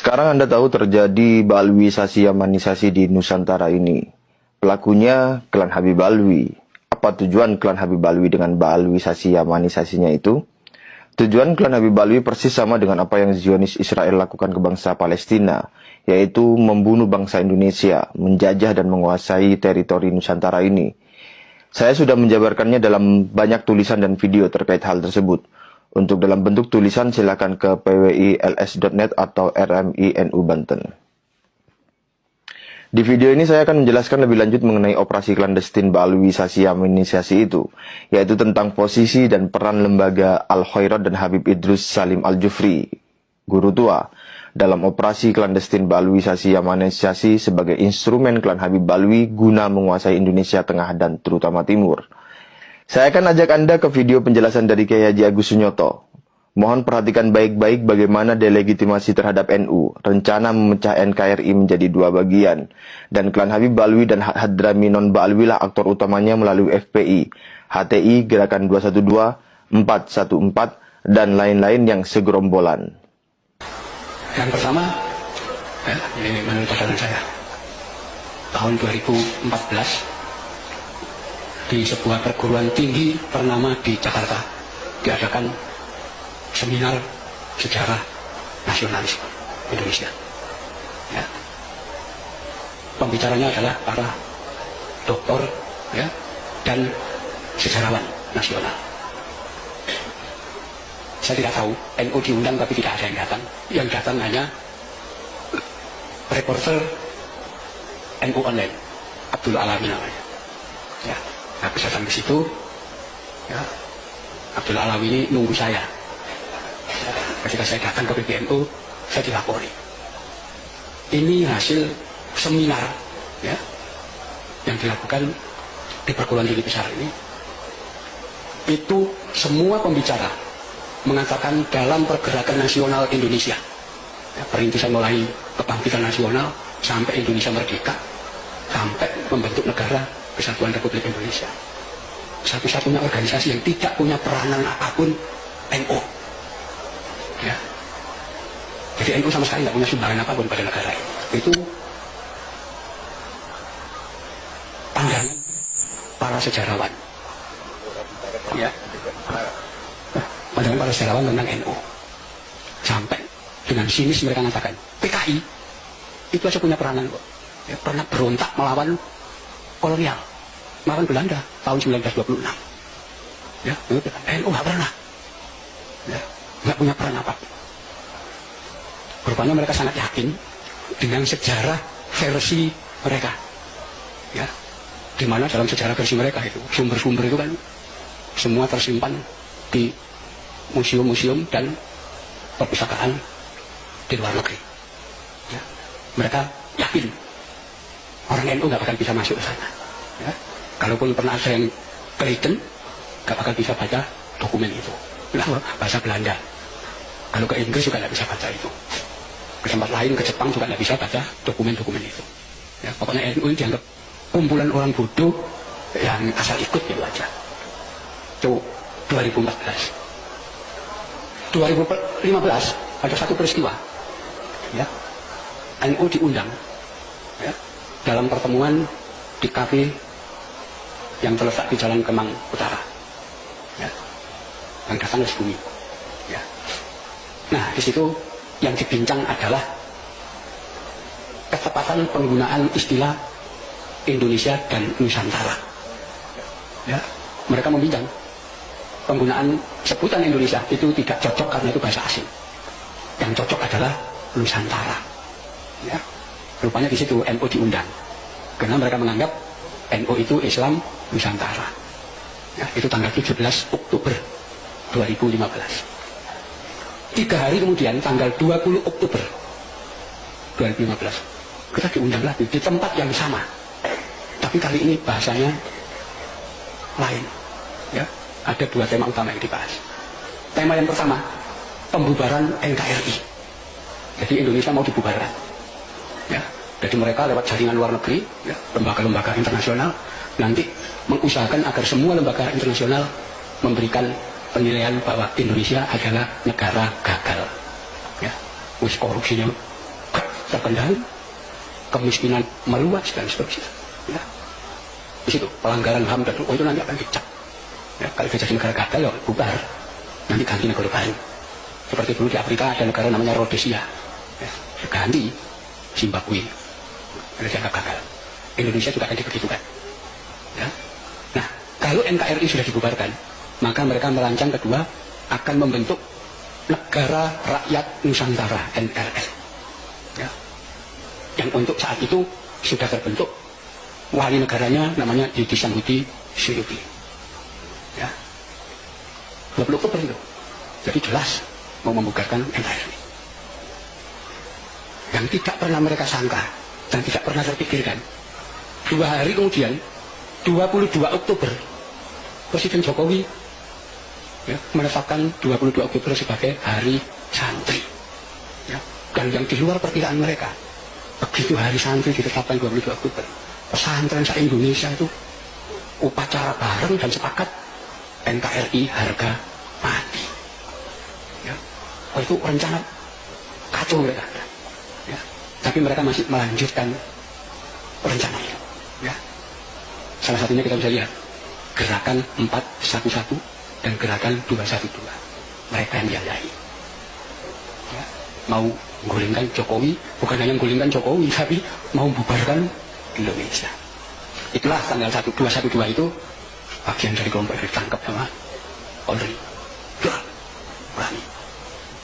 Sekarang Anda tahu terjadi Balwisasi Yamanisasi di Nusantara ini. Pelakunya klan Habib Alwi. Apa tujuan klan Habib Alwi dengan Balwisasi Yamanisasinya itu? Tujuan klan Habib Alwi persis sama dengan apa yang Zionis Israel lakukan ke bangsa Palestina, yaitu membunuh bangsa Indonesia, menjajah dan menguasai teritori Nusantara ini. Saya sudah menjabarkannya dalam banyak tulisan dan video terkait hal tersebut. Untuk dalam bentuk tulisan silakan ke pwils.net atau RMI NU Banten. Di video ini saya akan menjelaskan lebih lanjut mengenai operasi klandestin Balwisasi Yamanisasi itu, yaitu tentang posisi dan peran lembaga Al-Khairat dan Habib Idrus Salim Al-Jufri, guru tua, dalam operasi klandestin Balwisasi Yamanisasi sebagai instrumen klan Habib Alwi guna menguasai Indonesia Tengah dan terutama Timur. Saya akan ajak Anda ke video penjelasan dari Kiai Haji Agus Sunyoto. Mohon perhatikan baik-baik bagaimana delegitimasi terhadap NU, rencana memecah NKRI menjadi dua bagian, dan klan Habib Alwi dan Hadrami Non Ba'alwi lah aktor utamanya melalui FPI, HTI, Gerakan 212, 414, dan lain-lain yang segerombolan. Yang pertama, ini menurut catatan saya, tahun 2014, di sebuah perguruan tinggi ternama di Jakarta diadakan seminar sejarah nasionalis Indonesia. Ya. Pembicaranya adalah para doktor, ya, dan sejarawan nasional. Saya tidak tahu, NU diundang tapi tidak ada yang datang. Yang datang hanya reporter NU Online, Abdul Alami namanya. Ya. Habis datang ke situ, ya, Abdul Alawi ini nunggu saya. Ketika saya datang ke PBNU, saya dilapori. Ini hasil seminar, ya, yang dilakukan di perguruan tinggi besar ini. Itu semua pembicara mengatakan dalam pergerakan nasional Indonesia, ya, perintisan mulai kebangkitan nasional sampai Indonesia merdeka, sampai membentuk negara Kesatuan Republik Indonesia, satu-satunya organisasi yang tidak punya peranan apapun NU. Ya. Jadi NU sama sekali tidak punya sumbangan apapun pada negara ini. Itu pandangan para sejarawan. Ya. Pandangan para sejarawan tentang NU. Sampai dengan sinis mereka mengatakan PKI itu aja punya peranan kok. Ya, pernah berontak melawan kolonial, melawan Belanda tahun 1926. Ya, NU nggak pernah, ya, nggak punya peran apa. Rupanya mereka sangat yakin dengan sejarah versi mereka, ya, di mana dalam sejarah versi mereka itu sumber-sumber itu kan semua tersimpan di museum-museum dan perpustakaan di luar negeri. Ya, mereka yakin orang NU nggak bakal bisa masuk ke sana. Ya. Kalaupun pernah ada yang ke Leiden, nggak bakal bisa baca dokumen itu. Nah, bahasa Belanda. Kalau ke Inggris juga nggak bisa baca itu. Ke tempat lain, ke Jepang juga nggak bisa baca dokumen-dokumen itu. Ya, pokoknya NU ini dianggap kumpulan orang bodoh yang asal ikut gitu aja. Itu 2014. 2015 ada satu peristiwa. Ya, NU diundang. Ya, dalam pertemuan di kafe yang terletak di Jalan Kemang Utara, ya, yang datang ke bumi. Ya. Nah, di situ yang dibincang adalah ketepatan penggunaan istilah Indonesia dan Nusantara. Ya. Mereka membincang penggunaan sebutan Indonesia itu tidak cocok karena itu bahasa asing. Yang cocok adalah Nusantara. Ya. Rupanya di situ NU diundang karena mereka menganggap NU itu Islam Nusantara. Ya, itu tanggal 17 Oktober 2015. 3 hari kemudian tanggal 20 Oktober 2015 kita diundang lagi di tempat yang sama, tapi kali ini bahasanya lain. Ya, ada 2 tema utama yang dibahas. Tema yang pertama, pembubaran NKRI. Jadi Indonesia mau dibubarkan. Ya, jadi mereka lewat jaringan luar negeri, ya, lembaga-lembaga internasional nanti mengusahakan agar semua lembaga internasional memberikan penilaian bahwa Indonesia adalah negara gagal. Ya, korupsinya terkendali, kemiskinan meluas dan seterusnya. Ya. Di situ pelanggaran HAM dan itu nanti akan dicap. Ya, kalau jadi negara gagal ya bubar, nanti ganti negara baru. Seperti dulu di Afrika ada negara namanya Rhodesia, ya, ganti Zimbabwe, ada dianggap gagal. Indonesia juga akan dibegitukan. Ya. Nah, kalau NKRI sudah dibubarkan, maka mereka merancang kedua akan membentuk Negara Rakyat Nusantara (NRN). Ya. Yang untuk saat itu sudah terbentuk, wali negaranya namanya Didi Samhudi Suyuti. Ya. 20 Oktober itu. Jadi jelas mau membubarkan NKRI. Yang tidak pernah mereka sangka dan tidak pernah terpikirkan, 2 hari kemudian 22 Oktober Presiden Jokowi menetapkan 22 Oktober sebagai Hari Santri. Ya. Dan yang di luar perkiraan mereka, begitu Hari Santri ditetapkan 22 Oktober, pesantren se-Indonesia itu upacara bareng dan sepakat NKRI harga mati. Ya. Oh, itu rencana kacau mereka. Ya. Tapi mereka masih melanjutkan rencana itu. Ya. Salah satunya kita bisa lihat gerakan 411 dan gerakan 212. Mereka yang biayai. Ya. Mau menggulingkan Jokowi, bukan hanya menggulingkan Jokowi, tapi mau membubarkan Indonesia. Itulah tanggal 212 itu bagian dari kelompok yang ditangkap sama Polri. Berani.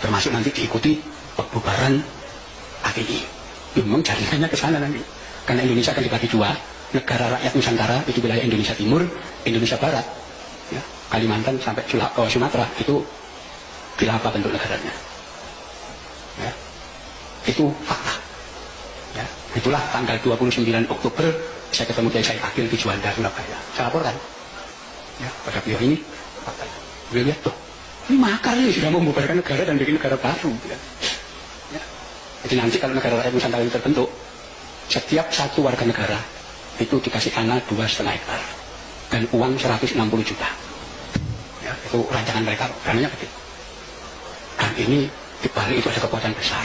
Termasuk nanti diikuti pembubaran ATI. Memang jaringannya ke sana nanti. Karena Indonesia akan dibagi 2, Negara Rakyat Nusantara itu wilayah Indonesia Timur, Indonesia Barat, ya, Kalimantan sampai Sumatera itu khilafah bentuk negaranya. Ya. Itu fakta. Ya. Itulah tanggal 29 Oktober saya ketemu Kiai Said Akil di Juanda, Surabaya. Saya laporkan ya, pada beliau ini fakta. Beliau lihat tuh, ini makar ini sudah membubarkan negara dan bikin negara baru. Ya. Ya. Jadi nanti kalau negara rakyat Nusantara ini terbentuk, setiap satu warga negara itu dikasih tanah 2,5 hektar dan uang 160 juta. Ya, itu rancangan mereka, dananya gede. Dan ini dibalik itu ada kekuatan besar.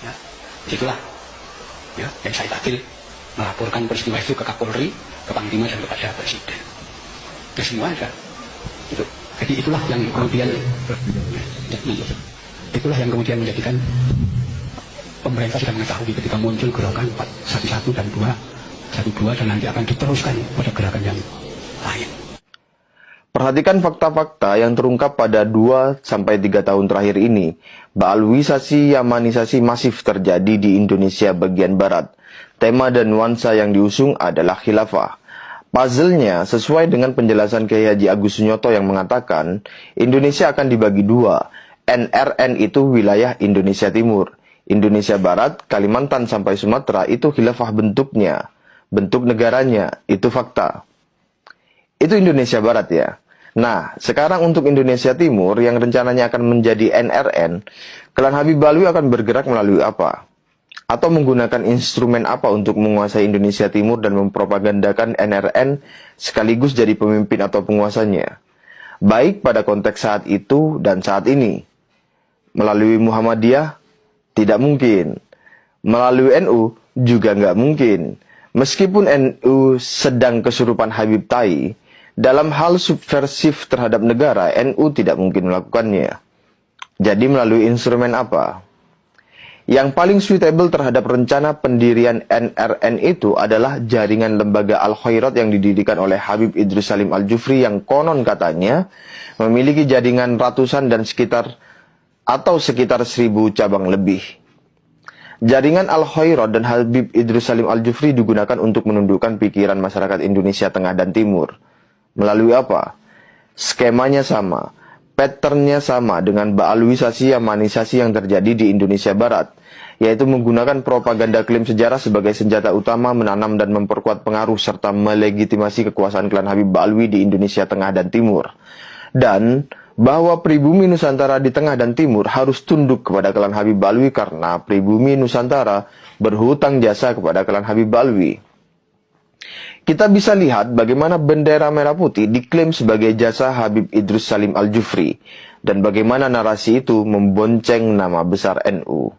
Ya, itulah ya, yang saya Akil melaporkan peristiwa itu ke Kapolri, ke Panglima dan kepada Presiden. Ya, semua ada. Itu. Jadi itulah yang kemudian menjadikan pemerintah sudah mengetahui ketika muncul gerakan 411 dan 212 dan nanti akan diteruskan pada gerakan yang lain. Perhatikan fakta-fakta yang terungkap pada 2-3 tahun terakhir ini. Baalwisasi Yamanisasi masif terjadi di Indonesia bagian barat. Tema dan nuansa yang diusung adalah khilafah. Puzzle-nya sesuai dengan penjelasan Kiai Haji Agus Sunyoto yang mengatakan Indonesia akan dibagi 2. NRN itu wilayah Indonesia Timur. Indonesia Barat, Kalimantan sampai Sumatera itu khilafah bentuknya. Bentuk negaranya, itu fakta. Itu Indonesia Barat ya. Nah, sekarang untuk Indonesia Timur yang rencananya akan menjadi NRN, klan Habib Alwi akan bergerak melalui apa? Atau menggunakan instrumen apa untuk menguasai Indonesia Timur dan mempropagandakan NRN sekaligus jadi pemimpin atau penguasanya? Baik pada konteks saat itu dan saat ini. Melalui Muhammadiyah? Tidak mungkin. Melalui NU? Juga nggak mungkin. Meskipun NU sedang kesurupan Habib Tai, dalam hal subversif terhadap negara, NU tidak mungkin melakukannya. Jadi melalui instrumen apa? Yang paling suitable terhadap rencana pendirian NRN itu adalah jaringan lembaga Al-Khairat yang didirikan oleh Habib Idrus Salim Al-Jufri yang konon katanya memiliki jaringan ratusan dan sekitar 1.000 cabang lebih. Jaringan Al-Khairat dan Habib Idrus Salim Al-Jufri digunakan untuk menundukkan pikiran masyarakat Indonesia Tengah dan Timur. Melalui apa? Skemanya sama, patternnya sama dengan baalwisasi Yamanisasi yang terjadi di Indonesia Barat, yaitu menggunakan propaganda klaim sejarah sebagai senjata utama menanam dan memperkuat pengaruh serta melegitimasi kekuasaan klan Habib Alwi di Indonesia Tengah dan Timur. Dan bahwa pribumi Nusantara di Tengah dan Timur harus tunduk kepada klan Habib Alwi karena pribumi Nusantara berhutang jasa kepada klan Habib Alwi. Kita bisa lihat bagaimana bendera merah putih diklaim sebagai jasa Habib Idrus Salim Al-Jufri dan bagaimana narasi itu membonceng nama besar NU.